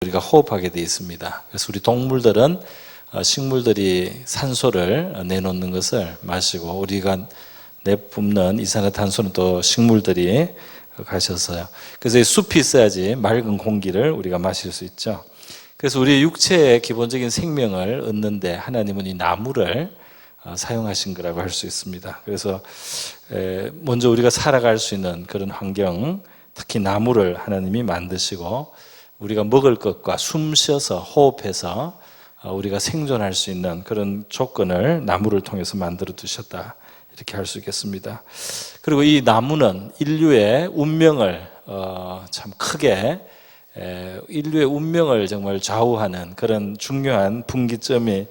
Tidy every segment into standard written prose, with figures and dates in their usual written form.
우리가 호흡하게 되어 있습니다. 그래서 우리 동물들은 식물들이 산소를 내놓는 것을 마시고 우리가 내뿜는 이산화탄소는 또 식물들이 가셔서요. 그래서 숲이 있어야지 맑은 공기를 우리가 마실 수 있죠. 그래서 우리 육체의 기본적인 생명을 얻는데 하나님은 이 나무를 사용하신 거라고 할 수 있습니다. 그래서 먼저 우리가 살아갈 수 있는 그런 환경, 특히 나무를 하나님이 만드시고 우리가 먹을 것과 숨 쉬어서 호흡해서 우리가 생존할 수 있는 그런 조건을 나무를 통해서 만들어 두셨다, 이렇게 할 수 있겠습니다. 그리고 이 나무는 인류의 운명을 참 크게, 인류의 운명을 정말 좌우하는 그런 중요한 분기점이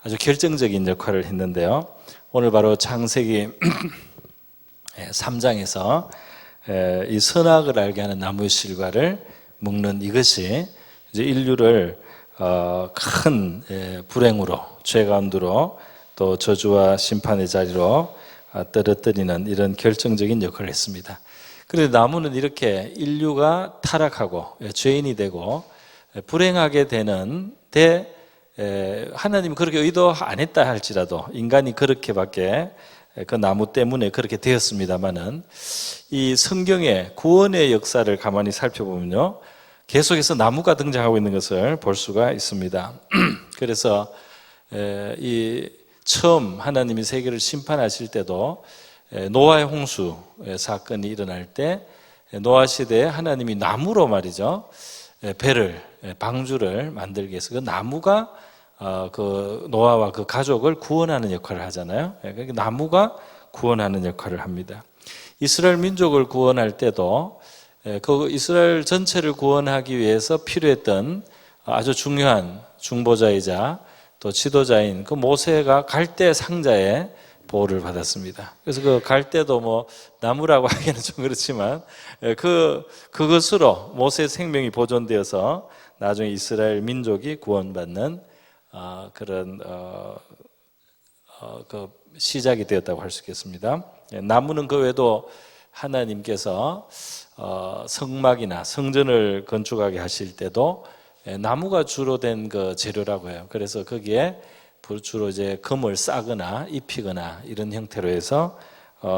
아주 결정적인 역할을 했는데요. 오늘 바로 창세기 3장에서 이 선악을 알게 하는 나무의 실과를 먹는 이것이 이제 인류를 큰 불행으로, 죄 가운데로 또 저주와 심판의 자리로 떨어뜨리는 이런 결정적인 역할을 했습니다. 그런데 나무는 이렇게 인류가 타락하고 죄인이 되고 불행하게 되는데 하나님은 그렇게 의도 안 했다 할지라도 인간이 그렇게밖에, 그 나무 때문에 그렇게 되었습니다만은 이 성경의 구원의 역사를 가만히 살펴보면요, 계속해서 나무가 등장하고 있는 것을 볼 수가 있습니다. 그래서 이 처음 하나님이 세계를 심판하실 때도 노아의 홍수 사건이 일어날 때 노아 시대에 하나님이 나무로 말이죠, 배를, 방주를 만들게 해서 그 나무가 그 노아와 그 가족을 구원하는 역할을 하잖아요. 그러니까 나무가 구원하는 역할을 합니다. 이스라엘 민족을 구원할 때도 그 이스라엘 전체를 구원하기 위해서 필요했던 아주 중요한 중보자이자 또 지도자인 그 모세가 갈대 상자의 보호를 받았습니다. 그래서 그 갈대도 뭐 나무라고 하기는 좀 그렇지만 그것으로 모세의 생명이 보존되어서 나중에 이스라엘 민족이 구원받는 그런 그 시작이 되었다고 할 수 있겠습니다. 나무는 그 외에도 하나님께서 성막이나 성전을 건축하게 하실 때도 나무가 주로 된 그 재료라고 해요. 그래서 거기에 주로 이제 금을 싸거나 입히거나 이런 형태로 해서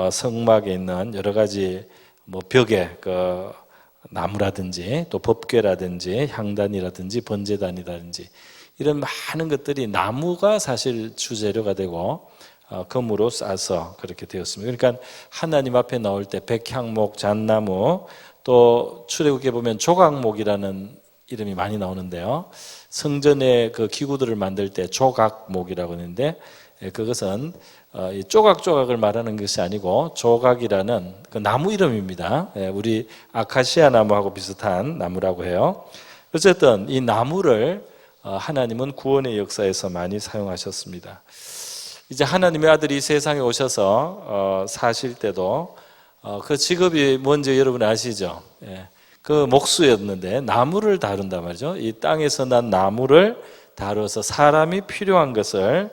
성막에 있는 여러 가지 뭐 벽에 그 나무라든지 또 법궤라든지 향단이라든지 번제단이라든지 이런 많은 것들이 나무가 사실 주재료가 되고 금으로 싸서 그렇게 되었습니다. 그러니까 하나님 앞에 나올 때 백향목, 잣나무, 또 출애굽기에 보면 조각목이라는 이름이 많이 나오는데요. 성전의 그 기구들을 만들 때 조각목이라고 하는데 그것은 조각조각을 말하는 것이 아니고 조각이라는 그 나무 이름입니다. 우리 아카시아 나무하고 비슷한 나무라고 해요. 어쨌든 이 나무를 하나님은 구원의 역사에서 많이 사용하셨습니다. 이제 하나님의 아들이 세상에 오셔서 사실 때도 그 직업이 뭔지 여러분 아시죠? 그 목수였는데 나무를 다룬단 말이죠. 이 땅에서 난 나무를 다뤄서 사람이 필요한 것을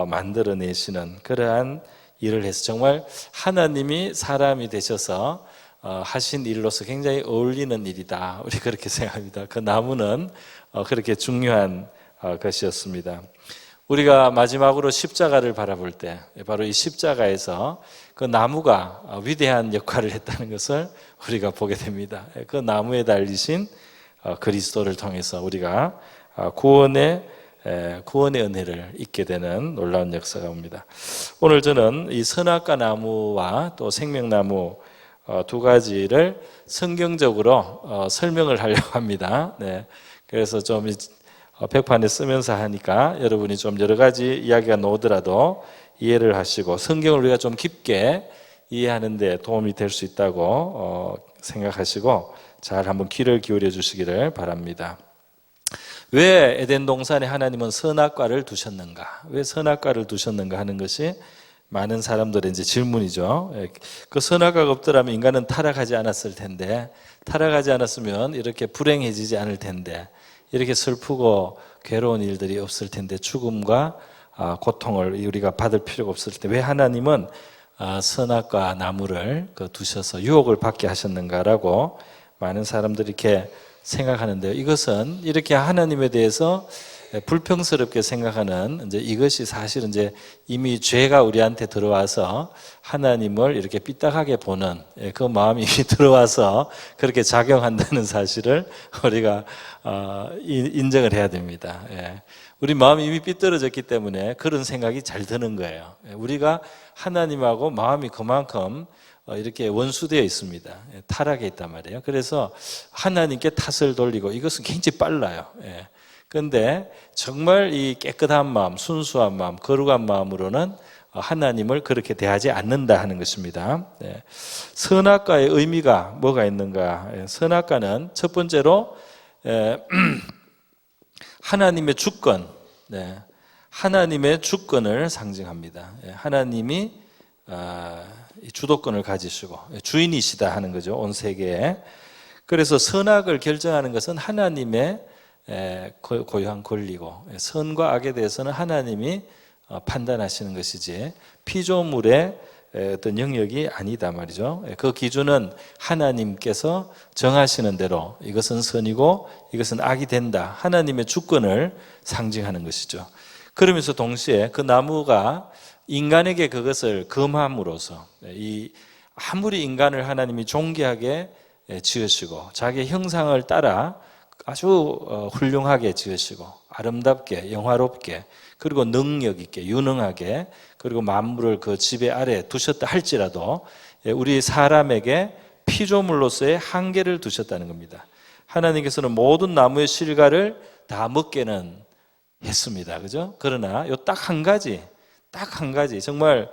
만들어내시는 그러한 일을 해서 정말 하나님이 사람이 되셔서 하신 일로서 굉장히 어울리는 일이다, 우리 그렇게 생각합니다. 그 나무는 그렇게 중요한 것이었습니다. 우리가 마지막으로 십자가를 바라볼 때 바로 이 십자가에서 그 나무가 위대한 역할을 했다는 것을 우리가 보게 됩니다. 그 나무에 달리신 그리스도를 통해서 우리가 구원의 은혜를 잊게 되는 놀라운 역사가 옵니다. 오늘 저는 이 선악과 나무와 또 생명나무 두 가지를 성경적으로 설명을 하려고 합니다. 그래서 좀 백판에 쓰면서 하니까 여러분이 좀 여러 가지 이야기가 나오더라도 이해를 하시고 성경을 우리가 좀 깊게 이해하는 데 도움이 될 수 있다고 생각하시고 잘 한번 귀를 기울여 주시기를 바랍니다. 왜 에덴 동산에 하나님은 선악과를 두셨는가? 왜 선악과를 두셨는가 하는 것이 많은 사람들의 이제 질문이죠. 그 선악과가 없더라면 인간은 타락하지 않았을 텐데, 타락하지 않았으면 이렇게 불행해지지 않을 텐데, 이렇게 슬프고 괴로운 일들이 없을 텐데, 죽음과 고통을 우리가 받을 필요가 없을 때 왜 하나님은 선악과 나무를 두셔서 유혹을 받게 하셨는가라고 많은 사람들이 이렇게 생각하는데요. 이것은 이렇게 하나님에 대해서 불평스럽게 생각하는 이제 이것이 사실은 이제 이미 죄가 우리한테 들어와서 하나님을 이렇게 삐딱하게 보는 그 마음이 이미 들어와서 그렇게 작용한다는 사실을 우리가 인정을 해야 됩니다. 우리 마음이 이미 삐뚤어졌기 때문에 그런 생각이 잘 드는 거예요. 우리가 하나님하고 마음이 그만큼 이렇게 원수되어 있습니다. 타락해 있단 말이에요. 그래서 하나님께 탓을 돌리고 이것은 굉장히 빨라요. 그런데 정말 이 깨끗한 마음, 순수한 마음, 거룩한 마음으로는 하나님을 그렇게 대하지 않는다 하는 것입니다. 선악과의 의미가 뭐가 있는가? 선악과는 첫 번째로 하나님의 주권, 하나님의 주권을 상징합니다. 하나님이 주도권을 가지시고 주인이시다 하는 거죠, 온 세계에. 그래서 선악을 결정하는 것은 하나님의 고유한 권리고, 선과 악에 대해서는 하나님이 판단하시는 것이지 피조물의 어떤 영역이 아니다 말이죠. 그 기준은 하나님께서 정하시는 대로 이것은 선이고 이것은 악이 된다, 하나님의 주권을 상징하는 것이죠. 그러면서 동시에 그 나무가 인간에게 그것을 금함으로써, 아무리 인간을 하나님이 존귀하게 지으시고 자기의 형상을 따라 아주 훌륭하게 지으시고 아름답게 영화롭게 그리고 능력 있게 유능하게 그리고 만물을 그 지배 아래 두셨다 할지라도 우리 사람에게 피조물로서의 한계를 두셨다는 겁니다. 하나님께서는 모든 나무의 실과를 다 먹게는 했습니다. 그죠? 그러나 요 딱 한 가지 정말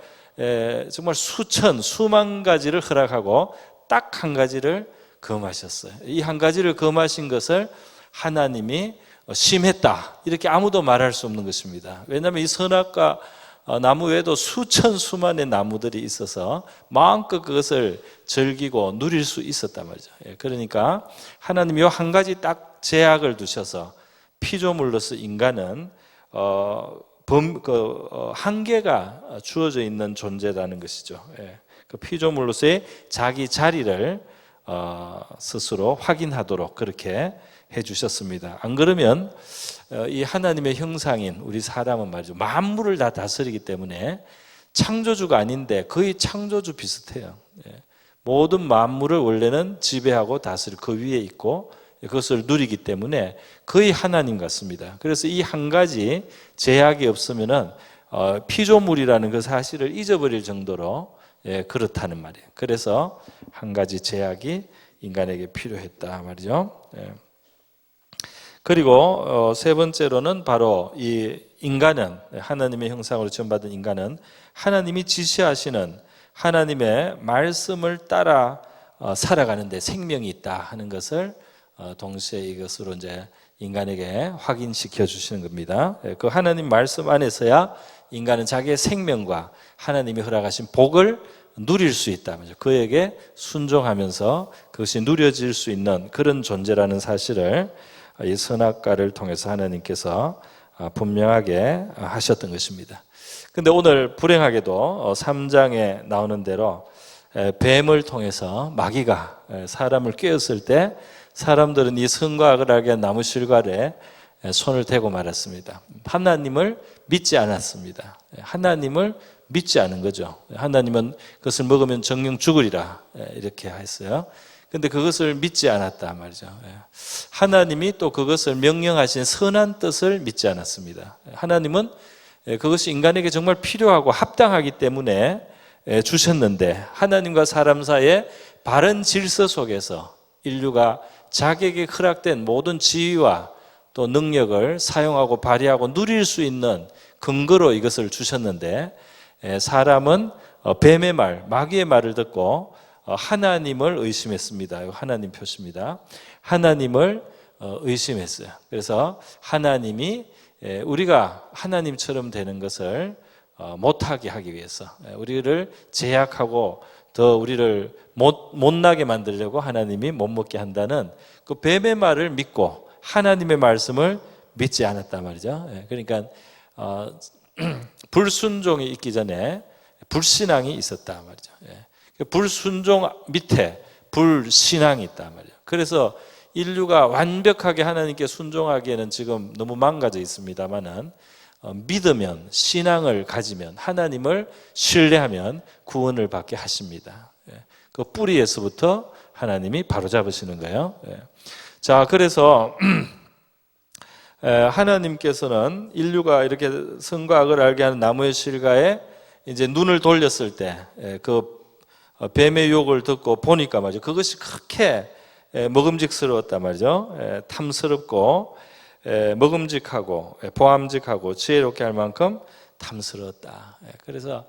수천 수만 가지를 허락하고 딱 한 가지를 금하셨어요. 이 한 가지를 금하신 것을 하나님이 심했다 이렇게 아무도 말할 수 없는 것입니다. 왜냐하면 이 선악과 나무 외에도 수천 수만의 나무들이 있어서 마음껏 그것을 즐기고 누릴 수 있었단 말이죠. 그러니까 하나님이 이 한 가지 딱 제약을 두셔서 피조물로서 인간은 한계가 주어져 있는 존재라는 것이죠. 그 피조물로서의 자기 자리를 스스로 확인하도록 그렇게 해주셨습니다. 안 그러면 이 하나님의 형상인 우리 사람은 말이죠, 만물을 다 다스리기 때문에 창조주가 아닌데 거의 창조주 비슷해요. 모든 만물을 원래는 지배하고 다스리고 그 위에 있고 그것을 누리기 때문에 거의 하나님 같습니다. 그래서 이 한 가지 제약이 없으면은 피조물이라는 그 사실을 잊어버릴 정도로 그렇다는 말이에요. 그래서 한 가지 제약이 인간에게 필요했다 말이죠. 그리고 세 번째로는 바로 이 인간은, 하나님의 형상으로 지음받은 인간은 하나님이 지시하시는 하나님의 말씀을 따라 살아가는 데 생명이 있다 하는 것을 동시에 이것으로 이제 인간에게 확인시켜 주시는 겁니다. 그 하나님 말씀 안에서야 인간은 자기의 생명과 하나님이 허락하신 복을 누릴 수 있다. 그에게 순종하면서 그것이 누려질 수 있는 그런 존재라는 사실을 이 선악과를 통해서 하나님께서 분명하게 하셨던 것입니다. 그런데 오늘 불행하게도 3장에 나오는 대로 뱀을 통해서 마귀가 사람을 꿰었을 때 사람들은 이 선과 악을 알게 한 나무 실과에 손을 대고 말았습니다. 하나님을 믿지 않았습니다. 하나님을 믿지 않은 거죠. 하나님은 그것을 먹으면 정령 죽으리라 이렇게 했어요. 근데 그것을 믿지 않았다 말이죠. 하나님이 또 그것을 명령하신 선한 뜻을 믿지 않았습니다. 하나님은 그것이 인간에게 정말 필요하고 합당하기 때문에 주셨는데 하나님과 사람 사이의 바른 질서 속에서 인류가 자기에게 허락된 모든 지위와 또 능력을 사용하고 발휘하고 누릴 수 있는 근거로 이것을 주셨는데 사람은 뱀의 말, 마귀의 말을 듣고 하나님을 의심했습니다. 하나님 표시입니다. 하나님을 의심했어요. 그래서 하나님이 우리가 하나님처럼 되는 것을 못하게 하기 위해서 우리를 제약하고 더 우리를 못나게 만들려고 하나님이 못 먹게 한다는 그 뱀의 말을 믿고 하나님의 말씀을 믿지 않았단 말이죠. 그러니까 불순종이 있기 전에 불신앙이 있었다 말이죠. 불순종 밑에 불신앙이 있단 말이에요. 그래서 인류가 완벽하게 하나님께 순종하기에는 지금 너무 망가져 있습니다만은 믿으면, 신앙을 가지면, 하나님을 신뢰하면 구원을 받게 하십니다. 그 뿌리에서부터 하나님이 바로잡으시는 거예요. 자, 그래서 하나님께서는 인류가 이렇게 선과 악을 알게 하는 나무의 실과에 이제 눈을 돌렸을 때 그 뱀의 유혹을 듣고 보니까 말이죠. 그것이 그렇게 먹음직스러웠단 말이죠. 탐스럽고 먹음직하고 보암직하고 지혜롭게 할 만큼 탐스러웠다. 그래서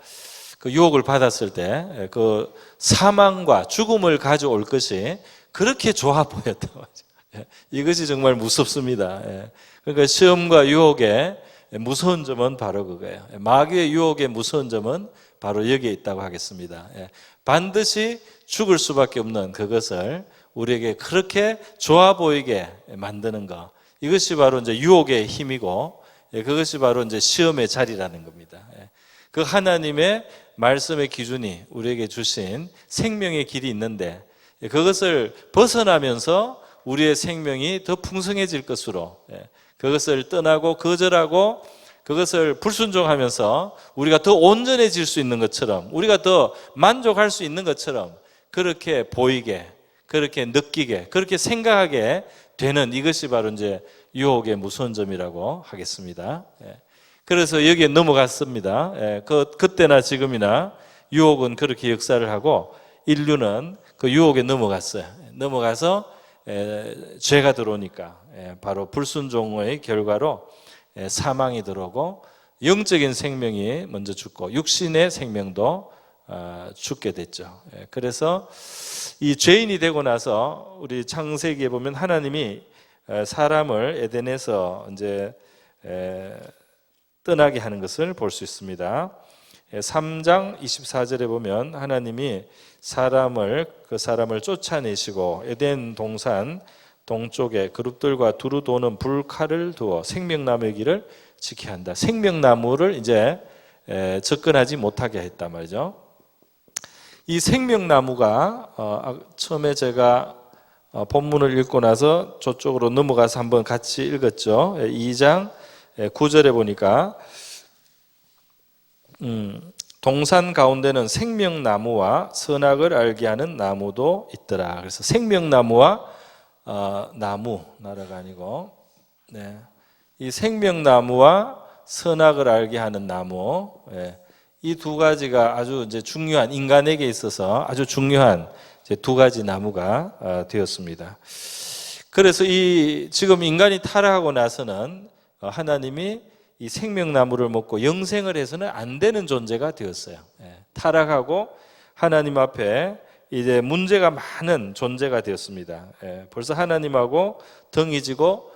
그 유혹을 받았을 때 그 사망과 죽음을 가져올 것이 그렇게 좋아 보였단 말이죠. 이것이 정말 무섭습니다. 그러니까 시험과 유혹의 무서운 점은 바로 그거예요. 마귀의 유혹의 무서운 점은 바로 여기에 있다고 하겠습니다. 반드시 죽을 수밖에 없는 그것을 우리에게 그렇게 좋아 보이게 만드는 것, 이것이 바로 이제 유혹의 힘이고, 그것이 바로 이제 시험의 자리라는 겁니다. 그 하나님의 말씀의 기준이 우리에게 주신 생명의 길이 있는데, 그것을 벗어나면서 우리의 생명이 더 풍성해질 것으로, 그것을 떠나고 거절하고 그것을 불순종하면서 우리가 더 온전해질 수 있는 것처럼, 우리가 더 만족할 수 있는 것처럼 그렇게 보이게, 그렇게 느끼게, 그렇게 생각하게 되는, 이것이 바로 이제 유혹의 무서운 점이라고 하겠습니다. 그래서 여기에 넘어갔습니다. 그때나 지금이나 유혹은 그렇게 역사를 하고 인류는 그 유혹에 넘어갔어요. 넘어가서 죄가 들어오니까 바로 불순종의 결과로 사망이 들어오고 영적인 생명이 먼저 죽고 육신의 생명도 죽게 됐죠. 그래서 이 죄인이 되고 나서 우리 창세기에 보면 하나님이 사람을 에덴에서 이제 떠나게 하는 것을 볼 수 있습니다. 3장 24절에 보면 하나님이 그 사람을 쫓아내시고 에덴 동산 동쪽에 그룹들과 두루 도는 불칼을 두어 생명나무의 길을 지켜야 한다. 생명나무를 이제 접근하지 못하게 했단 말이죠. 이 생명나무가 처음에 제가 본문을 읽고 나서 저쪽으로 넘어가서 한번 같이 읽었죠. 2장 9절에 보니까 동산 가운데는 생명나무와 선악을 알게 하는 나무도 있더라. 그래서 생명나무와 나라가 아니고, 이 생명나무와 선악을 알게 하는 나무, 이 두 가지가 아주 이제 중요한, 인간에게 있어서 아주 중요한 이제 두 가지 나무가 되었습니다. 그래서 지금 인간이 타락하고 나서는 하나님이 이 생명나무를 먹고 영생을 해서는 안 되는 존재가 되었어요. 타락하고 하나님 앞에 이제 문제가 많은 존재가 되었습니다. 벌써 하나님하고 등이 지고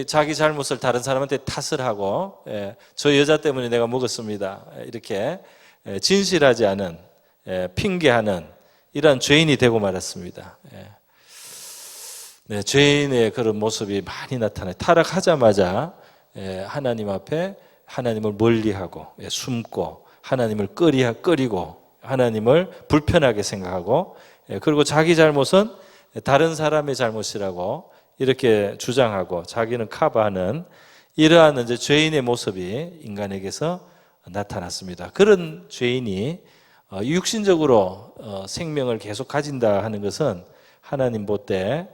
자기 잘못을 다른 사람한테 탓을 하고 저 여자 때문에 내가 먹었습니다, 이렇게 진실하지 않은, 핑계하는 이런 죄인이 되고 말았습니다. 죄인의 그런 모습이 많이 나타나요. 타락하자마자 하나님 앞에 하나님을 멀리하고 숨고 하나님을 꺼리고 하나님을 불편하게 생각하고, 그리고 자기 잘못은 다른 사람의 잘못이라고 이렇게 주장하고 자기는 커버하는 이러한 이제 죄인의 모습이 인간에게서 나타났습니다. 그런 죄인이 육신적으로 생명을 계속 가진다 하는 것은 하나님 볼 때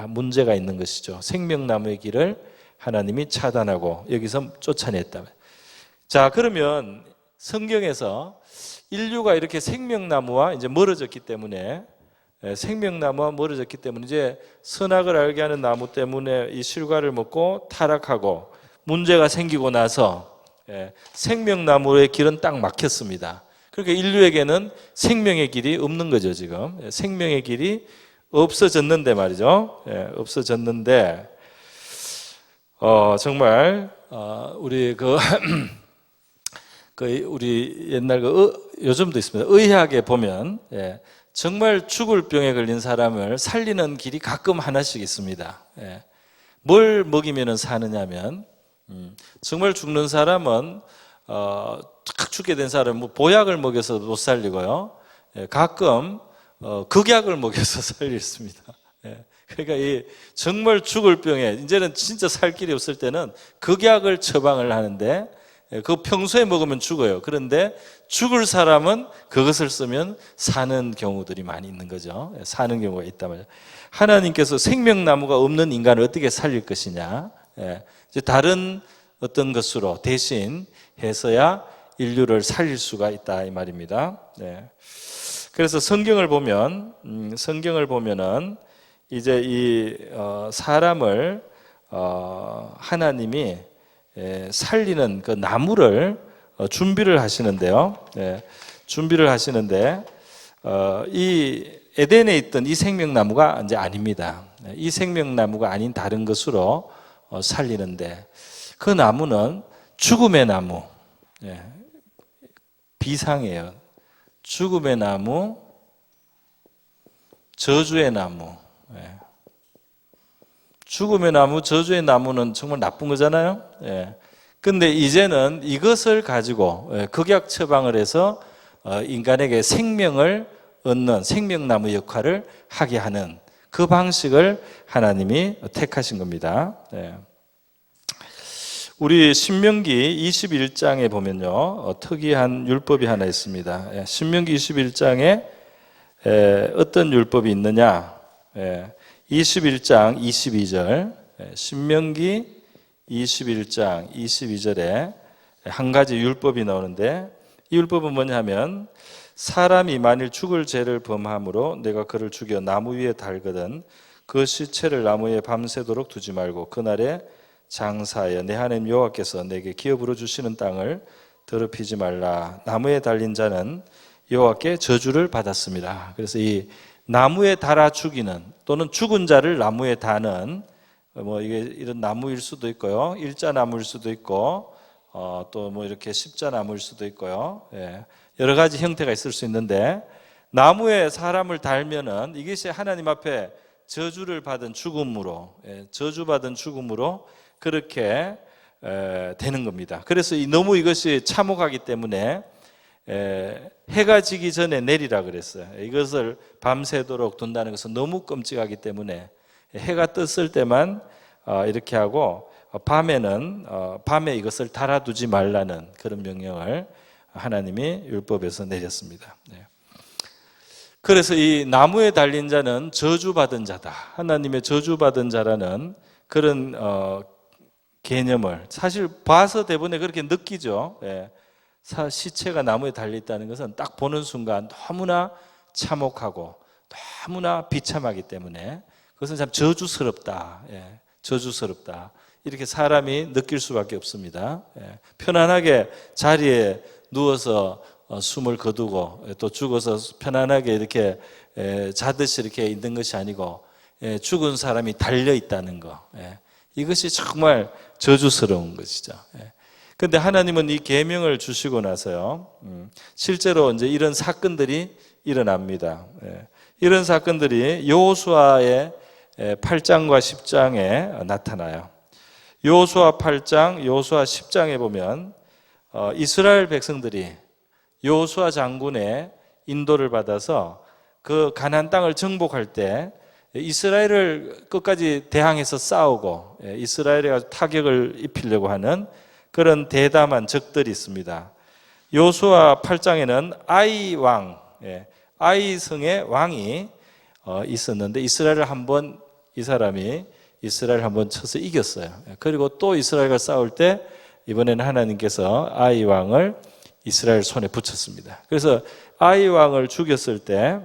문제가 있는 것이죠. 생명나무의 길을 하나님이 차단하고 여기서 쫓아냈다. 자, 그러면 성경에서 인류가 이렇게 생명나무와 이제 멀어졌기 때문에, 이제 선악을 알게 하는 나무 때문에 이 실과를 먹고 타락하고 문제가 생기고 나서 생명나무의 길은 딱 막혔습니다. 그러니까 인류에게는 생명의 길이 없는 거죠. 지금 생명의 길이 없어졌는데 말이죠. 없어졌는데 정말 우리 우리 옛날 요즘도 있습니다. 의학에 보면 정말 죽을 병에 걸린 사람을 살리는 길이 가끔 하나씩 있습니다. 뭘 먹이면 사느냐면, 정말 죽는 사람은 탁 죽게 된 사람은 보약을 먹여서 못 살리고요, 가끔 극약을 먹여서 살렸습니다. 그러니까 이 정말 죽을 병에 이제는 진짜 살 길이 없을 때는 극약을 처방을 하는데 그 평소에 먹으면 죽어요. 그런데 죽을 사람은 그것을 쓰면 사는 경우들이 많이 있는 거죠. 사는 경우가 있단 말이에요. 하나님께서 생명나무가 없는 인간을 어떻게 살릴 것이냐, 이제 다른 어떤 것으로 대신 해서야 인류를 살릴 수가 있다 이 말입니다. 그래서 성경을 보면은 이제 이 사람을 하나님이 살리는 그 나무를 준비를 하시는데요. 준비를 하시는데 이 에덴에 있던 이 생명나무가 이제 아닙니다. 이 생명나무가 아닌 다른 것으로 살리는데 그 나무는 죽음의 나무, 비상이에요. 죽음의 나무, 저주의 나무. 죽음의 나무, 저주의 나무는 정말 나쁜 거잖아요. 근데 이제는 이것을 가지고 극약 처방을 해서 인간에게 생명을 얻는 생명나무 역할을 하게 하는 그 방식을 하나님이 택하신 겁니다. 우리 신명기 21장에 보면요, 특이한 율법이 하나 있습니다. 신명기 21장에 어떤 율법이 있느냐? 21장 22절, 신명기 21장 22절에 한 가지 율법이 나오는데, 이 율법은 뭐냐면 사람이 만일 죽을 죄를 범함으로 내가 그를 죽여 나무 위에 달거든 그 시체를 나무에 밤새도록 두지 말고 그날에 장사하여 내 하나님 여호와께서 내게 기업으로 주시는 땅을 더럽히지 말라. 나무에 달린 자는 여호와께 저주를 받았습니다. 그래서 이 나무에 달아 죽이는 또는 죽은 자를 나무에 다는 뭐 이게 이런 나무일 수도 있고요, 일자나무일 수도 있고 또 뭐 이렇게 십자나무일 수도 있고요. 여러 가지 형태가 있을 수 있는데 나무에 사람을 달면은 이것이 하나님 앞에 저주를 받은 죽음으로, 저주받은 죽음으로 그렇게 되는 겁니다. 그래서 너무 이것이 참혹하기 때문에 해가 지기 전에 내리라 그랬어요. 이것을 밤새도록 둔다는 것은 너무 끔찍하기 때문에 해가 떴을 때만 이렇게 하고 밤에 이것을 달아두지 말라는 그런 명령을 하나님이 율법에서 내렸습니다. 그래서 이 나무에 달린 자는 저주받은 자다. 하나님의 저주받은 자라는 그런 개념을 사실 봐서 대부분 그렇게 느끼죠. 시체가 나무에 달려있다는 것은 딱 보는 순간 너무나 참혹하고 너무나 비참하기 때문에 그것은 참 저주스럽다. 저주스럽다. 이렇게 사람이 느낄 수밖에 없습니다. 편안하게 자리에 누워서 숨을 거두고 또 죽어서 편안하게 이렇게 자듯이 이렇게 있는 것이 아니고 죽은 사람이 달려 있다는 거, 이것이 정말 저주스러운 것이죠. 그런데 하나님은 이 계명을 주시고 나서요, 실제로 이제 이런 사건들이 일어납니다. 이런 사건들이 여호수아의 8장과 10장에 나타나요. 여호수아 8장, 여호수아 10장에 보면 이스라엘 백성들이 여호수아 장군의 인도를 받아서 그 가나안 땅을 정복할 때 이스라엘을 끝까지 대항해서 싸우고 이스라엘에 타격을 입히려고 하는 그런 대담한 적들이 있습니다. 여호수아 8장에는 아이 왕, 아이 성의 왕이 있었는데 이스라엘을 한번 이 사람이 이스라엘을 한번 쳐서 이겼어요. 그리고 또 이스라엘과 싸울 때 이번에는 하나님께서 아이 왕을 이스라엘 손에 붙였습니다. 그래서 아이 왕을 죽였을 때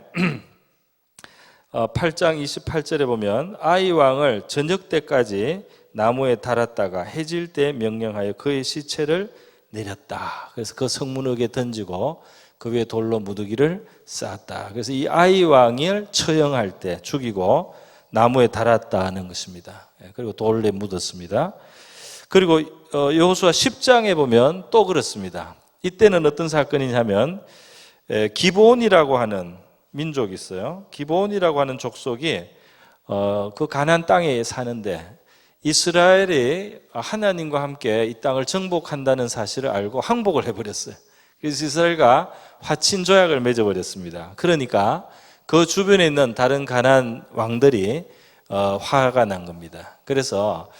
8장 28절에 보면 아이 왕을 저녁 때까지 나무에 달았다가 해질 때 명령하여 그의 시체를 내렸다. 그래서 그 성문역에 던지고 그 위에 돌로 무더기를 쌓았다. 그래서 이 아이 왕을 처형할 때 죽이고 나무에 달았다는 것입니다. 그리고 돌에 묻었습니다. 그리고 여호수아 10장에 보면 또 그렇습니다. 이때는 어떤 사건이냐면 기브온이라고 하는 민족이 있어요. 기브온이라고 하는 족속이 그 가나안 땅에 사는데 이스라엘이 하나님과 함께 이 땅을 정복한다는 사실을 알고 항복을 해버렸어요. 그래서 이스라엘과 화친 조약을 맺어버렸습니다. 그러니까 그 주변에 있는 다른 가나안 왕들이 화가 난 겁니다. 그래서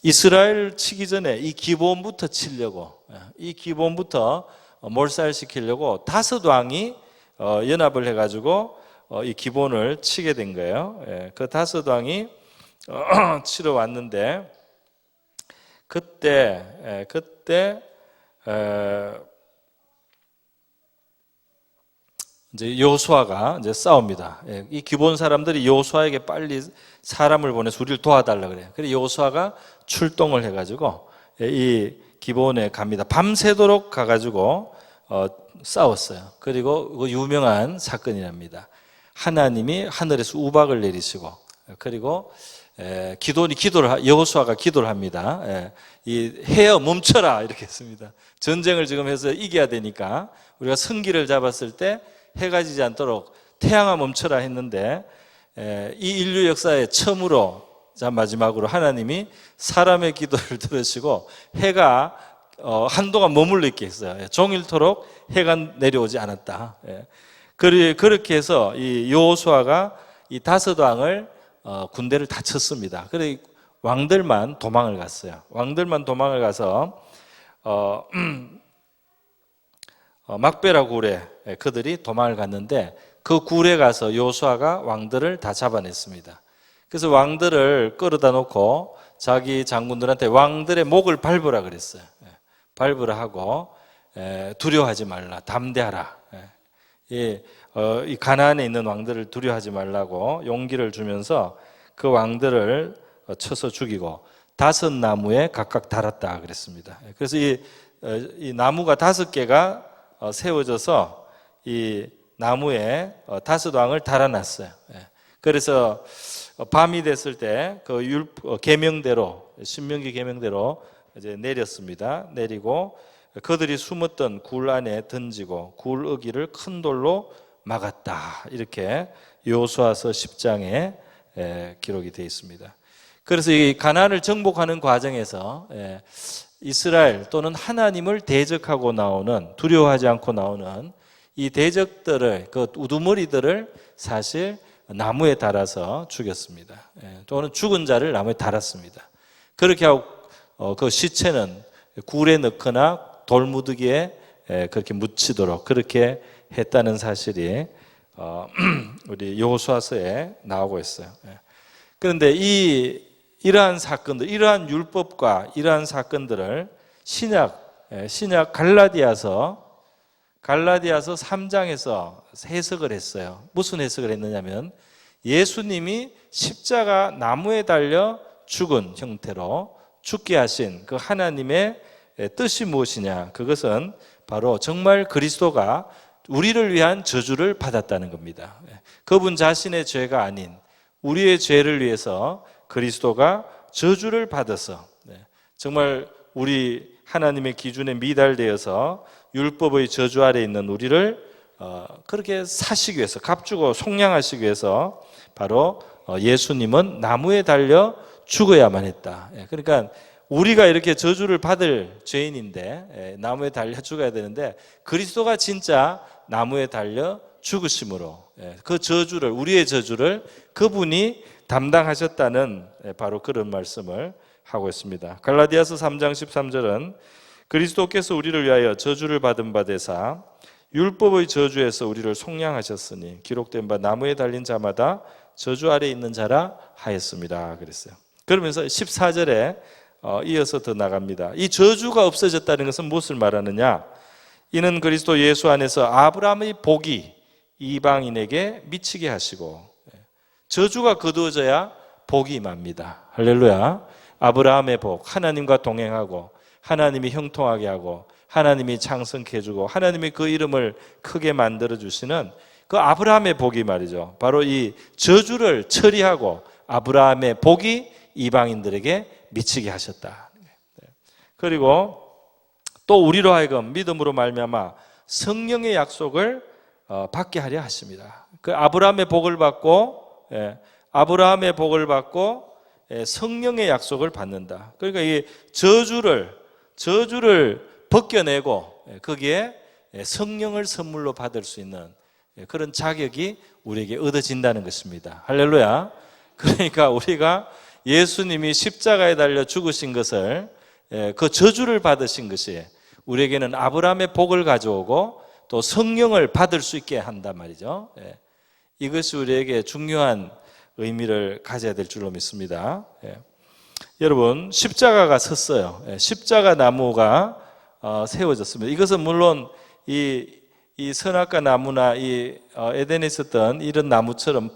이스라엘 치기 전에 이 기브온부터 치려고, 이 기브온부터 몰살시키려고 다섯 왕이 연합을 해가지고 이 기브온을 치게 된 거예요. 그 다섯 왕이 치러 왔는데 그때 이제 여호수아가 이제 싸웁니다. 이 기브온 사람들이 여호수아에게 빨리 사람을 보내서 우리를 도와달라 그래요. 그래서 여호수아가 출동을 해가지고 이 기브온에 갑니다. 밤새도록 가가지고 싸웠어요. 그리고 그 유명한 사건이랍니다. 하나님이 하늘에서 우박을 내리시고, 그리고 여호수아가 기도를 합니다. 이 해여 멈춰라 이렇게 했습니다. 전쟁을 지금 해서 이겨야 되니까 우리가 승기를 잡았을 때 해가 지지 않도록 태양아 멈춰라 했는데, 이 인류 역사에 처음으로 마지막으로 하나님이 사람의 기도를 들으시고 해가 한동안 머물러 있게 했어요. 종일토록 해가 내려오지 않았다. 그렇게 해서 이 여호수아가 이 다섯 왕을 군대를 다 쳤습니다. 그래서 왕들만 도망을 갔어요. 왕들만 도망을 가서 막베라 굴에 그들이 도망을 갔는데, 그 굴에 가서 여호수아가 왕들을 다 잡아냈습니다. 그래서 왕들을 끌어다 놓고 자기 장군들한테 왕들의 목을 밟으라 그랬어요. 밟으라 하고 두려워하지 말라, 담대하라. 이 가나안에 있는 왕들을 두려워하지 말라고 용기를 주면서 그 왕들을 쳐서 죽이고 다섯 나무에 각각 달았다 그랬습니다. 그래서 이 나무가 다섯 개가 세워져서 이 나무에 다섯 왕을 달아놨어요. 그래서 밤이 됐을 때 그 계명대로, 신명기 계명대로 이제 내렸습니다. 내리고 그들이 숨었던 굴 안에 던지고 굴 어기를 큰 돌로 막았다. 이렇게 여호수아서 10장에 기록이 되어 있습니다. 그래서 이 가나안을 정복하는 과정에서 이스라엘 또는 하나님을 대적하고 나오는, 두려워하지 않고 나오는 이 대적들을, 그 우두머리들을 사실 나무에 달아서 죽였습니다. 또는 죽은 자를 나무에 달았습니다. 그렇게 하고 그 시체는 굴에 넣거나 돌무더기에 그렇게 묻히도록 그렇게 했다는 사실이 우리 여호수아서에 나오고 있어요. 그런데 이러한 사건들, 이러한 율법과 이러한 사건들을 신약 갈라디아서 3장에서 해석을 했어요. 무슨 해석을 했느냐면, 예수님이 십자가 나무에 달려 죽은 형태로 죽게 하신 그 하나님의 뜻이 무엇이냐? 그것은 바로 정말 그리스도가 우리를 위한 저주를 받았다는 겁니다. 그분 자신의 죄가 아닌 우리의 죄를 위해서 그리스도가 저주를 받아서 정말 우리 하나님의 기준에 미달되어서 율법의 저주 아래 있는 우리를 그렇게 사시기 위해서, 값주고 속량하시기 위해서 바로 예수님은 나무에 달려 죽어야만 했다. 그러니까 우리가 이렇게 저주를 받을 죄인인데 나무에 달려 죽어야 되는데, 그리스도가 진짜 나무에 달려 죽으심으로 그 저주를, 우리의 저주를 그분이 담당하셨다는 바로 그런 말씀을 하고 있습니다. 갈라디아서 3장 13절은 그리스도께서 우리를 위하여 저주를 받은 바 되사 율법의 저주에서 우리를 속량하셨으니 기록된 바 나무에 달린 자마다 저주 아래 있는 자라 하였습니다 그랬어요. 그러면서 14절에 이어서 더 나갑니다. 이 저주가 없어졌다는 것은 무엇을 말하느냐? 이는 그리스도 예수 안에서 아브라함의 복이 이방인에게 미치게 하시고, 저주가 거두어져야 복이 임합니다. 할렐루야. 아브라함의 복, 하나님과 동행하고 하나님이 형통하게 하고 하나님이 창성케 해주고 하나님이 그 이름을 크게 만들어 주시는 그 아브라함의 복이 말이죠. 바로 이 저주를 처리하고 아브라함의 복이 이방인들에게 미치게 하셨다. 그리고 또 우리로 하여금 믿음으로 말미암아 성령의 약속을 받게 하려 하십니다. 그 아브라함의 복을 받고 성령의 약속을 받는다. 그러니까 이 저주를 벗겨내고 거기에 성령을 선물로 받을 수 있는 그런 자격이 우리에게 얻어진다는 것입니다. 할렐루야. 그러니까 우리가 예수님이 십자가에 달려 죽으신 것을, 그 저주를 받으신 것이 우리에게는 아브라함의 복을 가져오고 또 성령을 받을 수 있게 한단 말이죠. 이것이 우리에게 중요한 의미를 가져야 될 줄로 믿습니다. 여러분, 십자가가 섰어요. 십자가 나무가 세워졌습니다. 이것은 물론 이 선악과 나무나 이 에덴에 있었던 이런 나무처럼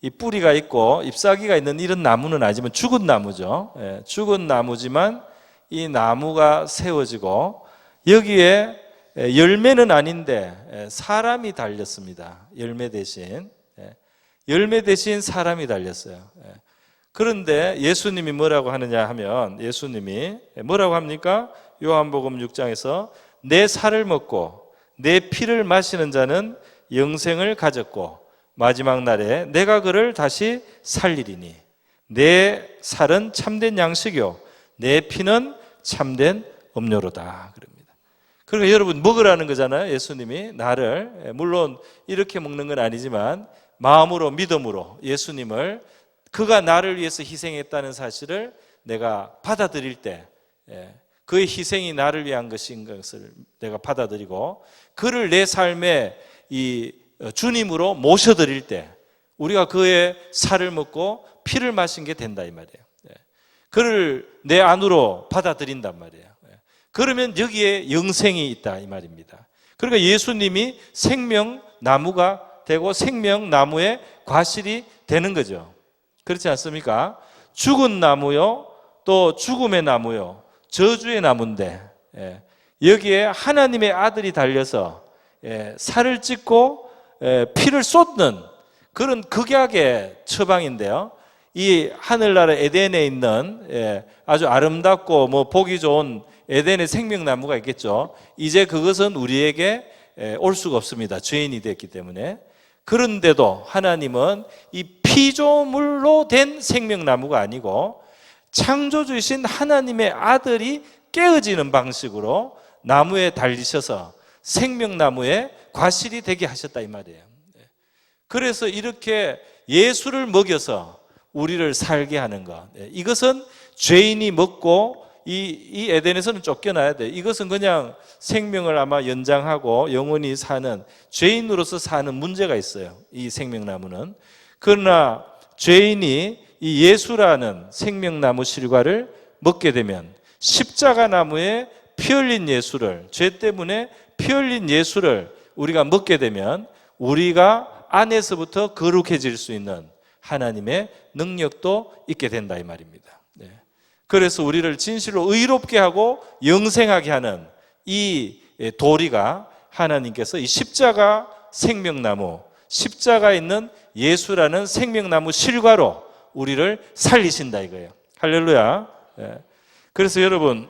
이 뿌리가 있고 잎사귀가 있는 이런 나무는 아니지만 죽은 나무죠. 죽은 나무지만 이 나무가 세워지고 여기에 열매는 아닌데 사람이 달렸습니다. 열매 대신 사람이 달렸어요. 그런데 예수님이 뭐라고 하느냐 하면, 예수님이 뭐라고 합니까? 요한복음 6장에서 내 살을 먹고 내 피를 마시는 자는 영생을 가졌고 마지막 날에 내가 그를 다시 살리리니 내 살은 참된 양식이요 내 피는 참된 음료로다. 그럽니다. 그러니까 여러분, 먹으라는 거잖아요. 예수님이 나를, 물론 이렇게 먹는 건 아니지만 마음으로, 믿음으로 예수님을, 그가 나를 위해서 희생했다는 사실을 내가 받아들일 때, 그의 희생이 나를 위한 것인 것을 내가 받아들이고 그를 내 삶의 이 주님으로 모셔드릴 때 우리가 그의 살을 먹고 피를 마신 게 된다 이 말이에요. 그를 내 안으로 받아들인단 말이에요. 그러면 여기에 영생이 있다 이 말입니다. 그러니까 예수님이 생명나무가 되고 생명나무의 과실이 되는 거죠. 그렇지 않습니까? 죽은 나무요, 또 죽음의 나무요, 저주의 나무인데 여기에 하나님의 아들이 달려서 살을 찢고 피를 쏟는 그런 극약의 처방인데요. 이 하늘나라 에덴에 있는 아주 아름답고 뭐 보기 좋은 에덴의 생명나무가 있겠죠. 이제 그것은 우리에게 올 수가 없습니다. 죄인이 됐기 때문에. 그런데도 하나님은 이 피조물로 된 생명나무가 아니고 창조주이신 하나님의 아들이 깨어지는 방식으로 나무에 달리셔서 생명나무의 과실이 되게 하셨다 이 말이에요. 그래서 이렇게 예수를 먹여서 우리를 살게 하는 것, 이것은 죄인이 먹고 이 에덴에서는 쫓겨나야 돼. 이것은 그냥 생명을 아마 연장하고 영원히 사는, 죄인으로서 사는 문제가 있어요, 이 생명나무는. 그러나 죄인이 이 예수라는 생명나무 실과를 먹게 되면 십자가 나무에 피 흘린 예수를, 죄 때문에 피 흘린 예수를 우리가 먹게 되면 우리가 안에서부터 거룩해질 수 있는 하나님의 능력도 있게 된다 이 말입니다. 그래서 우리를 진실로 의롭게 하고 영생하게 하는 이 도리가 하나님께서 이 십자가 생명나무, 십자가에 있는 예수라는 생명나무 실과로 우리를 살리신다 이거예요. 할렐루야. 그래서 여러분,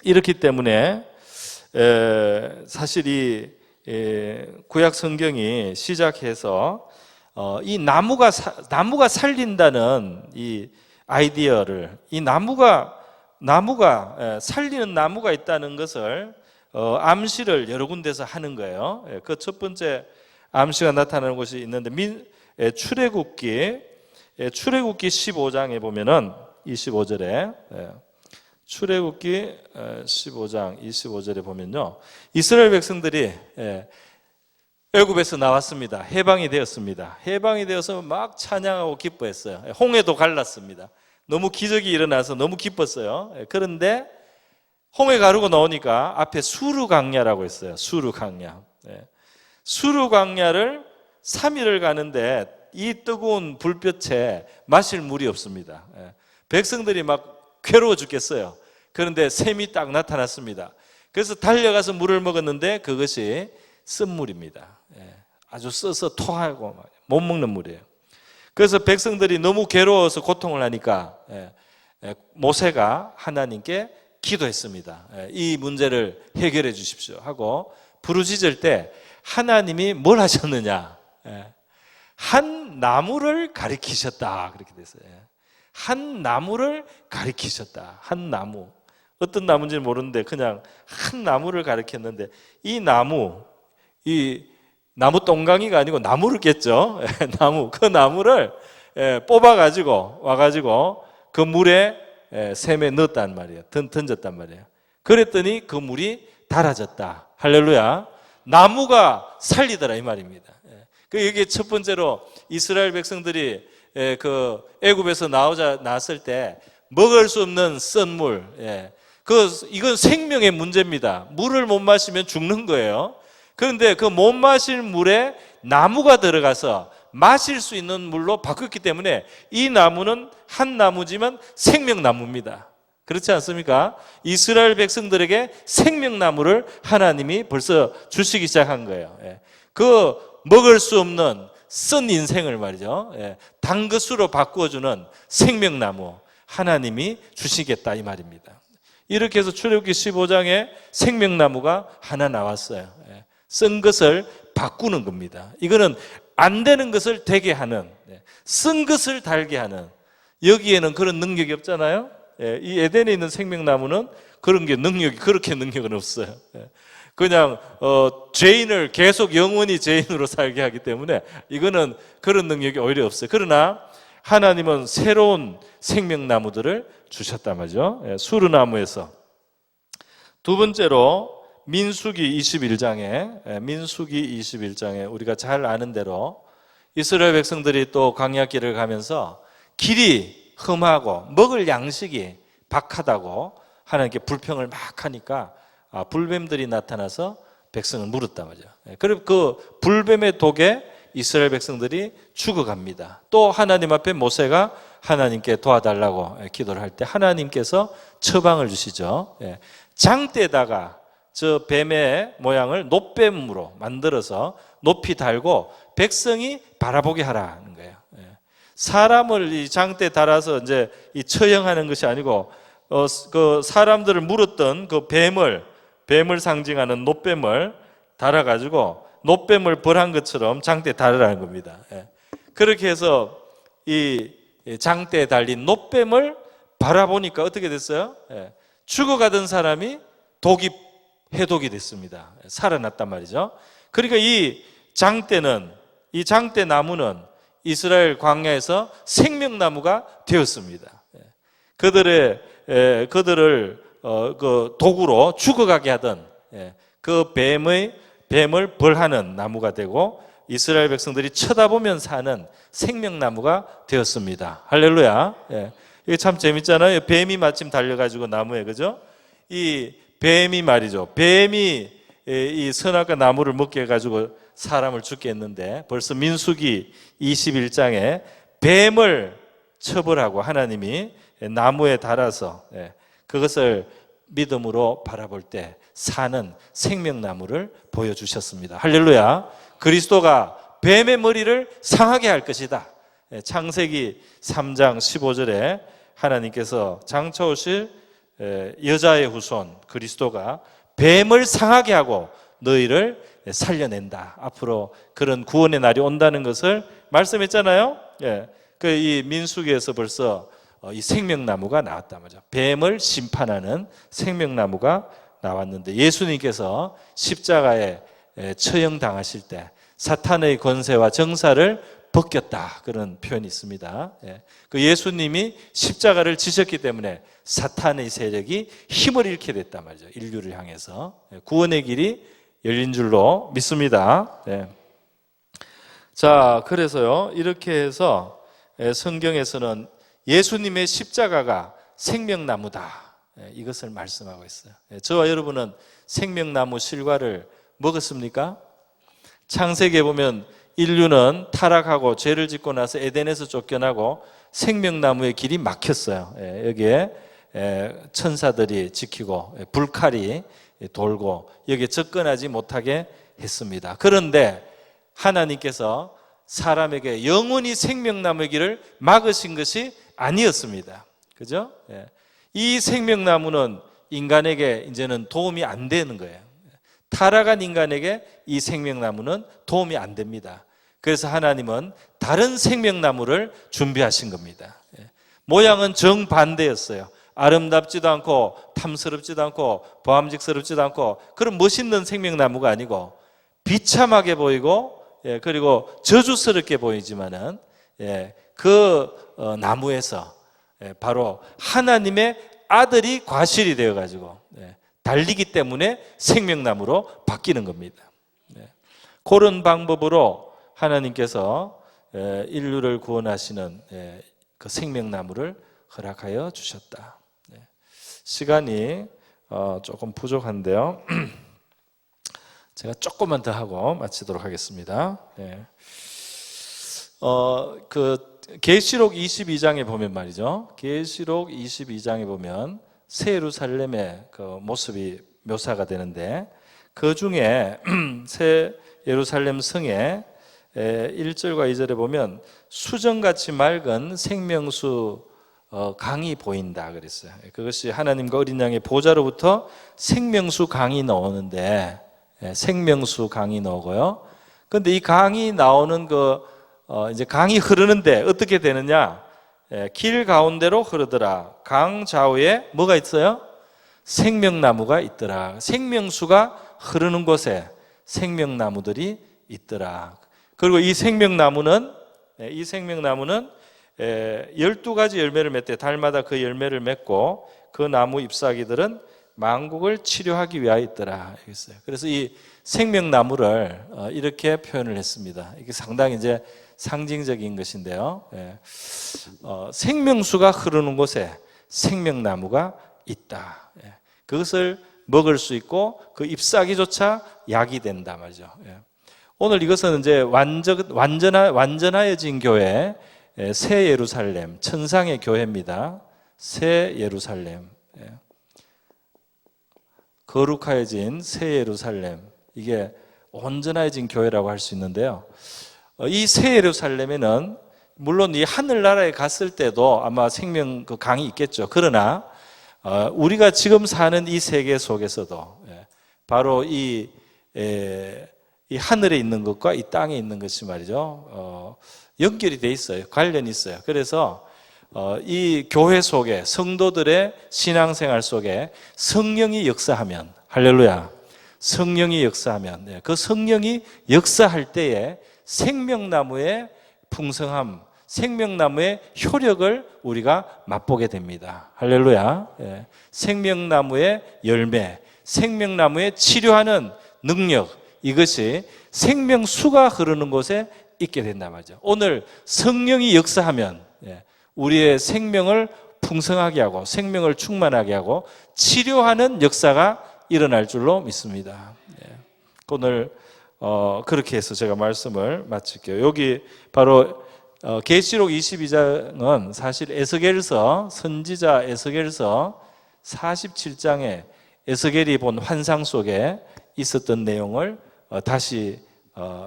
이렇기 때문에 사실 이 구약 성경이 시작해서 이 나무가 살린다는 이 아이디어를, 이 나무가 살리는 나무가 있다는 것을 암시를 여러 군데서 하는 거예요. 그 첫 번째 암시가 나타나는 곳이 있는데 출애굽기 15장에 보면은 25절에 출애굽기 15장 25절에 보면요, 이스라엘 백성들이 애굽에서 나왔습니다. 해방이 되었습니다. 해방이 되어서 막 찬양하고 기뻐했어요. 홍해도 갈랐습니다. 너무 기적이 일어나서 너무 기뻤어요. 그런데 홍해 가르고 나오니까 앞에 수르 강야라고 있어요. 수르 강야. 수르 강야를 3일을 가는데 이 뜨거운 불볕에 마실 물이 없습니다. 백성들이 막 괴로워 죽겠어요. 그런데 샘이 딱 나타났습니다. 그래서 달려가서 물을 먹었는데 그것이 쓴물입니다. 아주 써서 토하고 못 먹는 물이에요. 그래서 백성들이 너무 괴로워서 고통을 하니까 모세가 하나님께 기도했습니다. 이 문제를 해결해 주십시오 하고 부르짖을 때 하나님이 뭘 하셨느냐? 한 나무를 가리키셨다, 그렇게 됐어요. 한 나무를 가리키셨다. 한 나무. 어떤 나무인지는 모르는데 그냥 한 나무를 가리켰는데 이 나무 똥강이가 아니고 나무를 깼죠. 나무. 그 나무를 뽑아가지고 와가지고 그 물에 샘에 넣었단 말이에요. 던졌단 말이에요. 그랬더니 그 물이 달아졌다. 할렐루야. 나무가 살리더라 이 말입니다. 이게 첫 번째로 이스라엘 백성들이 그 애굽에서 나왔을 때 먹을 수 없는 쓴 물, 이건 생명의 문제입니다. 물을 못 마시면 죽는 거예요. 그런데 그 못 마실 물에 나무가 들어가서 마실 수 있는 물로 바뀌었기 때문에 이 나무는 한 나무지만 생명나무입니다. 그렇지 않습니까? 이스라엘 백성들에게 생명나무를 하나님이 벌써 주시기 시작한 거예요. 그 먹을 수 없는 쓴 인생을 말이죠. 단 것으로 바꾸어주는 생명나무 하나님이 주시겠다 이 말입니다. 이렇게 해서 출애굽기 15장에 생명나무가 하나 나왔어요. 쓴 것을 바꾸는 겁니다. 이거는 안 되는 것을 되게 하는, 쓴 것을 달게 하는, 여기에는 그런 능력이 없잖아요. 이 에덴에 있는 생명나무는 그런 게 그렇게 능력은 없어요. 그냥 죄인을 계속 영원히 죄인으로 살게 하기 때문에 이거는 그런 능력이 오히려 없어요. 그러나 하나님은 새로운 생명나무들을 주셨단 말이죠. 수르나무에서. 두 번째로 민수기 21장에 우리가 잘 아는 대로 이스라엘 백성들이 또 광야길을 가면서 길이 험하고 먹을 양식이 박하다고 하나님께 불평을 막 하니까 불뱀들이 나타나서 백성을 물었단 말이죠. 그리고 그 불뱀의 독에 이스라엘 백성들이 죽어갑니다. 또 하나님 앞에 모세가 하나님께 도와달라고 기도를 할 때 하나님께서 처방을 주시죠. 장대에다가 저 뱀의 모양을 놋뱀으로 만들어서 높이 달고 백성이 바라보게 하라는 거예요. 사람을 이 장대에 달아서 이제 이 처형하는 것이 아니고 그 사람들을 물었던 그 뱀을 상징하는 놋뱀을 달아가지고 놋뱀을 벌한 것처럼 장대에 달으라는 겁니다. 그렇게 해서 이 장대에 달린 놋뱀을 바라보니까 어떻게 됐어요? 죽어가던 사람이 해독이 됐습니다. 살아났단 말이죠. 그러니까 이 장대 나무는 이스라엘 광야에서 생명나무가 되었습니다. 그들을 그 도구로 죽어가게 하던 그 뱀을 벌하는 나무가 되고 이스라엘 백성들이 쳐다보면 사는 생명나무가 되었습니다. 할렐루야. 이게 참 재밌잖아요. 뱀이 마침 달려가지고 나무에, 그죠? 이 뱀이 말이죠. 뱀이 이 선악과 나무를 먹게 해가지고 사람을 죽게 했는데 벌써 민수기 21장에 뱀을 처벌하고 하나님이 나무에 달아서 그것을 믿음으로 바라볼 때 사는 생명나무를 보여주셨습니다. 할렐루야. 그리스도가 뱀의 머리를 상하게 할 것이다. 창세기 3장 15절에 하나님께서 장차오실 여자의 후손 그리스도가 뱀을 상하게 하고 너희를 살려낸다. 앞으로 그런 구원의 날이 온다는 것을 말씀했잖아요. 이 민수기에서 벌써 이 생명나무가 나왔단 말이죠. 뱀을 심판하는 생명나무가 나왔는데 예수님께서 십자가에 처형당하실 때 사탄의 권세와 정사를 벗겼다 그런 표현이 있습니다. 그 예수님이 십자가를 지셨기 때문에 사탄의 세력이 힘을 잃게 됐단 말이죠. 인류를 향해서 구원의 길이 열린 줄로 믿습니다. 자, 그래서요 이렇게 해서 성경에서는 예수님의 십자가가 생명나무다 이것을 말씀하고 있어요. 저와 여러분은 생명나무 실과를 먹었습니까? 창세기에 보면 인류는 타락하고 죄를 짓고 나서 에덴에서 쫓겨나고 생명나무의 길이 막혔어요. 여기에 천사들이 지키고 불칼이 돌고 여기에 접근하지 못하게 했습니다. 그런데 하나님께서 사람에게 영원히 생명나무의 길을 막으신 것이 아니었습니다. 그죠? 이 생명나무는 인간에게 이제는 도움이 안 되는 거예요. 타락한 인간에게 이 생명나무는 도움이 안 됩니다. 그래서 하나님은 다른 생명나무를 준비하신 겁니다. 모양은 정반대였어요. 아름답지도 않고 탐스럽지도 않고 보암직스럽지도 않고 그런 멋있는 생명나무가 아니고 비참하게 보이고 그리고 저주스럽게 보이지만은 그 나무에서 바로 하나님의 아들이 과실이 되어가지고 달리기 때문에 생명나무로 바뀌는 겁니다. 그런 방법으로 하나님께서 인류를 구원하시는 그 생명나무를 허락하여 주셨다. 시간이 조금 부족한데요. 제가 조금만 더 하고 마치도록 하겠습니다. 그 계시록 22장에 보면 말이죠. 계시록 22장에 보면 새 예루살렘의 그 모습이 묘사가 되는데, 그 중에 새 예루살렘 성에 1절과 2절에 보면 수정같이 맑은 생명수 강이 보인다 그랬어요. 그것이 하나님과 어린 양의 보좌로부터 생명수 강이 나오는데, 생명수 강이 나오고요. 그런데 이 강이 나오는 이제 강이 흐르는데 어떻게 되느냐? 길 가운데로 흐르더라. 강 좌우에 뭐가 있어요? 생명나무가 있더라. 생명수가 흐르는 곳에 생명나무들이 있더라. 그리고 이 생명나무는 12가지 열매를 맺대. 달마다 그 열매를 맺고 그 나무 잎사귀들은 만국을 치료하기 위하여 있더라. 그래서 이 생명나무를 이렇게 표현을 했습니다. 이게 상당히 이제 상징적인 것인데요. 생명수가 흐르는 곳에 생명나무가 있다. 그것을 먹을 수 있고 그 잎사귀조차 약이 된다 말이죠. 오늘 이것은 이제 완전하여진 교회, 새 예루살렘, 천상의 교회입니다. 새 예루살렘, 거룩하여진 새 예루살렘, 이게 온전해진 교회라고 할 수 있는데요. 이 새 예루살렘에는 물론 이 하늘나라에 갔을 때도 아마 생명 그 강이 있겠죠. 그러나 우리가 지금 사는 이 세계 속에서도 바로 이 하늘에 있는 것과 이 땅에 있는 것이 말이죠, 연결이 돼 있어요. 관련이 있어요. 그래서 이 교회 속에, 성도들의 신앙생활 속에 성령이 역사하면, 할렐루야, 성령이 역사하면, 그 성령이 역사할 때에 생명나무의 풍성함, 생명나무의 효력을 우리가 맛보게 됩니다. 할렐루야. 생명나무의 열매, 생명나무의 치료하는 능력, 이것이 생명수가 흐르는 곳에 있게 된단 말이죠. 오늘 성령이 역사하면 우리의 생명을 풍성하게 하고 생명을 충만하게 하고 치료하는 역사가 일어날 줄로 믿습니다. 오늘 그렇게 해서 제가 말씀을 마칠게요. 여기 바로 계시록 22장은 사실 에스겔서, 선지자 에스겔서 47장에 에스겔이 본 환상 속에 있었던 내용을 다시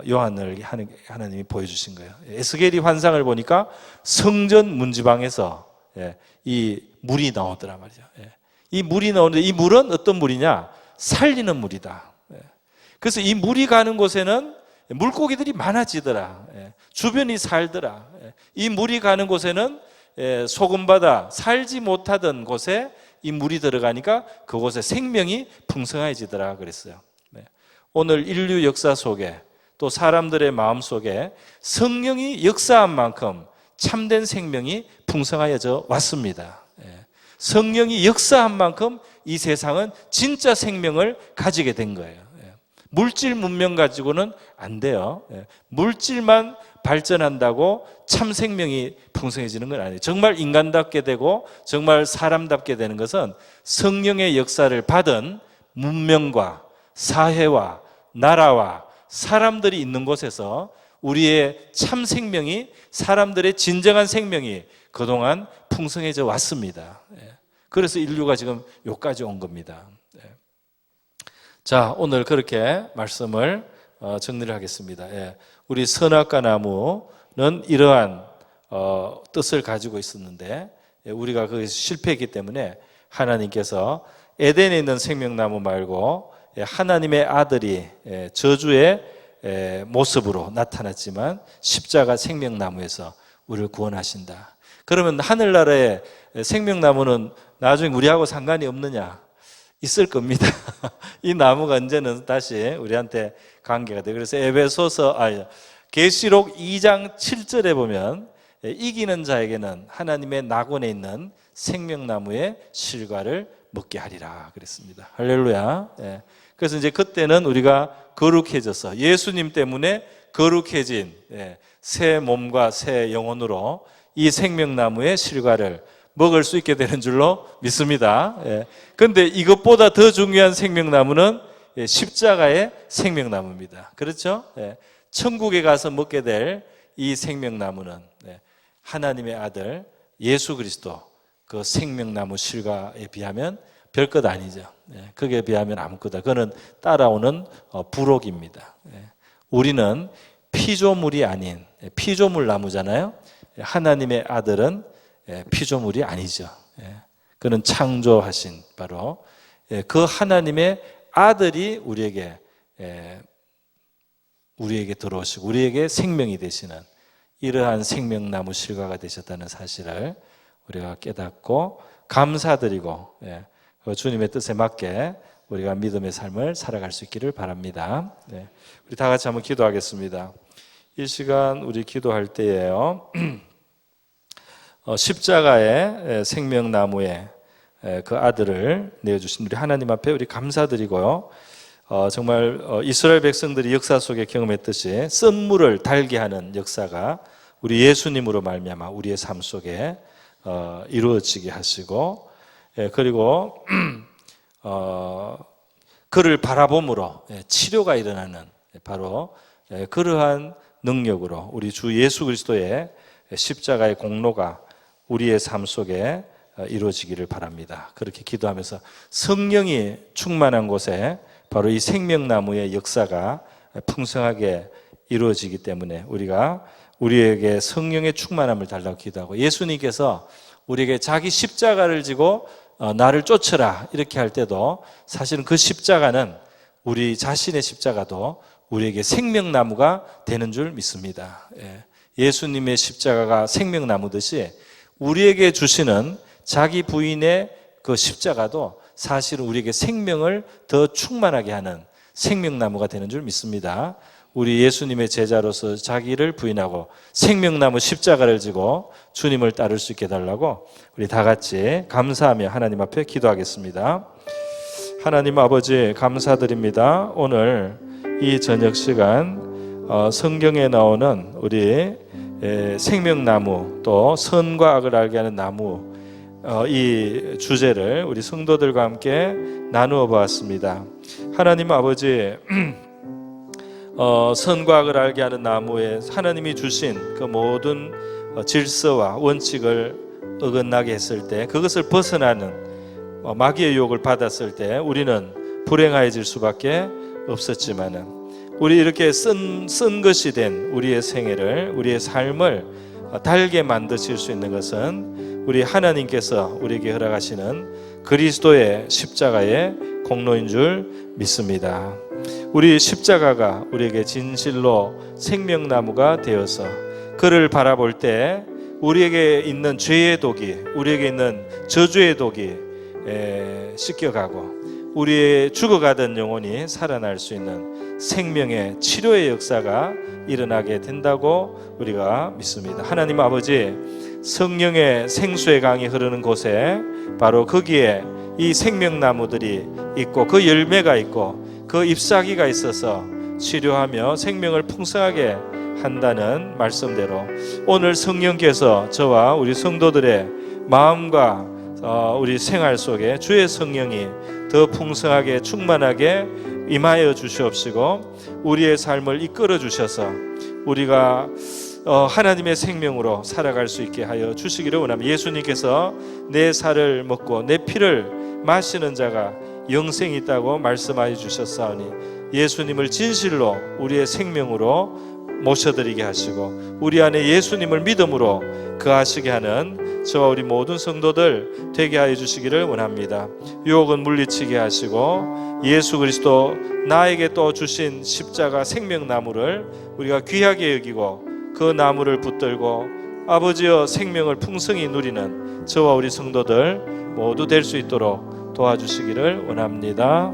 요한을 하나님이 보여주신 거예요. 에스겔이 환상을 보니까 성전 문지방에서 이 물이 나오더라 말이죠. 이 물이 나오는데 이 물은 어떤 물이냐? 살리는 물이다. 그래서 이 물이 가는 곳에는 물고기들이 많아지더라. 주변이 살더라. 이 물이 가는 곳에는 소금바다, 살지 못하던 곳에 이 물이 들어가니까 그곳에 생명이 풍성해지더라 그랬어요. 오늘 인류 역사 속에 또 사람들의 마음 속에 성령이 역사한 만큼 참된 생명이 풍성하여져 왔습니다. 성령이 역사한 만큼 이 세상은 진짜 생명을 가지게 된 거예요. 물질 문명 가지고는 안 돼요. 물질만 발전한다고 참 생명이 풍성해지는 건 아니에요. 정말 인간답게 되고 정말 사람답게 되는 것은 성령의 역사를 받은 문명과 사회와 나라와 사람들이 있는 곳에서 우리의 참 생명이, 사람들의 진정한 생명이 그동안 풍성해져 왔습니다. 그래서 인류가 지금 여기까지 온 겁니다. 자, 오늘 그렇게 말씀을 정리를 하겠습니다. 우리 선악과 나무는 이러한 뜻을 가지고 있었는데 우리가 그것이 실패했기 때문에 하나님께서 에덴에 있는 생명나무 말고 하나님의 아들이 저주의 모습으로 나타났지만 십자가 생명나무에서 우리를 구원하신다. 그러면 하늘나라의 생명나무는 나중에 우리하고 상관이 없느냐? 있을 겁니다. 이 나무가 언제는 다시 우리한테 관계가 돼요. 그래서 계시록 2장 7절에 보면 이기는 자에게는 하나님의 낙원에 있는 생명나무의 실과를 먹게 하리라 그랬습니다. 할렐루야. 그래서 이제 그때는 우리가 거룩해져서 예수님 때문에 거룩해진 새 몸과 새 영혼으로 이 생명나무의 실과를 먹을 수 있게 되는 줄로 믿습니다. 그런데 이것보다 더 중요한 생명나무는 십자가의 생명나무입니다. 그렇죠? 천국에 가서 먹게 될 이 생명나무는 하나님의 아들 예수 그리스도 그 생명나무 실과에 비하면 별것 아니죠. 그게 비하면 아무것도. 그거는 따라오는 부록입니다. 우리는 피조물이 아닌 피조물 나무잖아요. 하나님의 아들은 피조물이 아니죠. 그는 창조하신 바로 그 하나님의 아들이 우리에게 들어오시고 우리에게 생명이 되시는 이러한 생명나무 실과가 되셨다는 사실을 우리가 깨닫고 감사드리고 주님의 뜻에 맞게 우리가 믿음의 삶을 살아갈 수 있기를 바랍니다. 우리 다 같이 한번 기도하겠습니다. 이 시간 우리 기도할 때에요. 십자가의 생명나무에 그 아들을 내어주신 우리 하나님 앞에 우리 감사드리고요. 정말 이스라엘 백성들이 역사 속에 경험했듯이 썬물을 달게 하는 역사가 우리 예수님으로 말미암아 우리의 삶 속에 이루어지게 하시고 그리고 그를 바라봄으로 치료가 일어나는 바로 그러한 능력으로 우리 주 예수 그리스도의 십자가의 공로가 우리의 삶 속에 이루어지기를 바랍니다. 그렇게 기도하면서 성령이 충만한 곳에 바로 이 생명나무의 역사가 풍성하게 이루어지기 때문에 우리가 우리에게 성령의 충만함을 달라고 기도하고 예수님께서 우리에게 자기 십자가를 지고 나를 쫓으라 이렇게 할 때도 사실은 그 십자가는 우리 자신의 십자가도 우리에게 생명나무가 되는 줄 믿습니다. 예수님의 십자가가 생명나무듯이 우리에게 주시는 자기 부인의 그 십자가도 사실은 우리에게 생명을 더 충만하게 하는 생명나무가 되는 줄 믿습니다. 우리 예수님의 제자로서 자기를 부인하고 생명나무 십자가를 지고 주님을 따를 수 있게 해달라고 우리 다 같이 감사하며 하나님 앞에 기도하겠습니다. 하나님 아버지 감사드립니다. 오늘 이 저녁 시간 성경에 나오는 우리 생명나무 또 선과 악을 알게 하는 나무 이 주제를 우리 성도들과 함께 나누어 보았습니다. 하나님 아버지 선과 악을 알게 하는 나무에 하나님이 주신 그 모든 질서와 원칙을 어긋나게 했을 때 그것을 벗어나는 마귀의 유혹을 받았을 때 우리는 불행해질 수밖에 없었지만은 우리 이렇게 쓴 것이 된 우리의 생애를 우리의 삶을 달게 만드실 수 있는 것은 우리 하나님께서 우리에게 허락하시는 그리스도의 십자가의 공로인 줄 믿습니다. 우리 십자가가 우리에게 진실로 생명나무가 되어서 그를 바라볼 때 우리에게 있는 죄의 독이 우리에게 있는 저주의 독이 씻겨가고 우리의 죽어가던 영혼이 살아날 수 있는 생명의 치료의 역사가 일어나게 된다고 우리가 믿습니다. 하나님 아버지 성령의 생수의 강이 흐르는 곳에 바로 거기에 이 생명나무들이 있고 그 열매가 있고 그 잎사귀가 있어서 치료하며 생명을 풍성하게 한다는 말씀대로 오늘 성령께서 저와 우리 성도들의 마음과 우리 생활 속에 주의 성령이 더 풍성하게 충만하게 임하여 주시옵시고 우리의 삶을 이끌어 주셔서 우리가 하나님의 생명으로 살아갈 수 있게 하여 주시기를 원합니다. 예수님께서 내 살을 먹고 내 피를 마시는 자가 영생이 있다고 말씀하여 주셨사오니 예수님을 진실로 우리의 생명으로 모셔드리게 하시고 우리 안에 예수님을 믿음으로 거하시게 하는 저와 우리 모든 성도들 되게 하여 주시기를 원합니다. 유혹은 물리치게 하시고 예수 그리스도 나에게 또 주신 십자가 생명나무를 우리가 귀하게 여기고 그 나무를 붙들고 아버지여 생명을 풍성히 누리는 저와 우리 성도들 모두 될 수 있도록 도와주시기를 원합니다.